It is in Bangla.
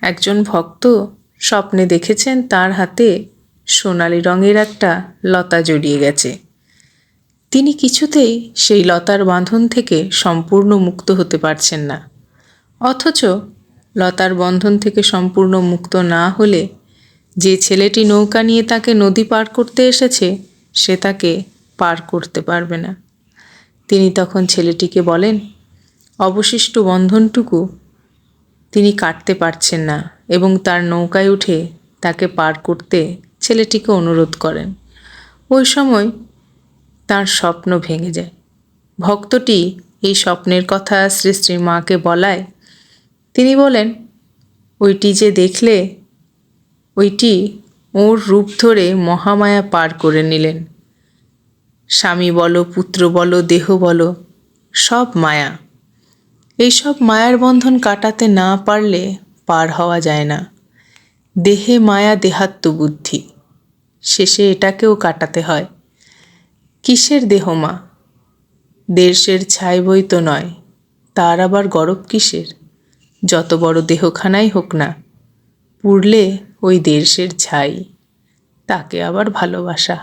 একজন ভক্ত স্বপ্নে দেখেছেন তার হাতে সোনালি রঙের একটা লতা জড়িয়ে গেছে। তিনি কিছুতেই সেই লতার বাঁধন থেকে সম্পূর্ণ মুক্ত হতে পারছেন না। অথচ লতার বন্ধন থেকে সম্পূর্ণ মুক্ত না হলে যে ছেলেটি নৌকা নিয়ে তাকে নদী পার করতে এসেছে সে তাকে পার করতে পারবে না। তিনি তখন ছেলেটিকে বলেন, অবশিষ্ট বন্ধনটুকু তিনি কাটতে পারছেন না এবং তার নৌকায় উঠে তাকে পার করতে ছেলেটিকে অনুরোধ করেন। ওই সময় তার স্বপ্ন ভেঙে যায়। ভক্তটি এই স্বপ্নের কথা শ্রী শ্রী মাকে বলায় তিনি বলেন, ওইটি যে দেখলে ওইটি ওর রূপ ধরে মহামায়া পার করে নিলেন। স্বামী বলো, পুত্র বলো, দেহ বলো, সব মায়া। এইসব মায়ার বন্ধন কাটাতে না পারলে পার হওয়া যায় না। দেহে মায়া, দেহাত্ম বুদ্ধি, শেষে এটাকেও কাটাতে হয়। কিসের দেহ মা? দেশের ছাই বই তো নয়, তার আবার গরব কিসের? যত বড় দেহখানাই হোক না, পুড়লে ওই দেশের ছাই, তাকে আবার ভালোবাসা।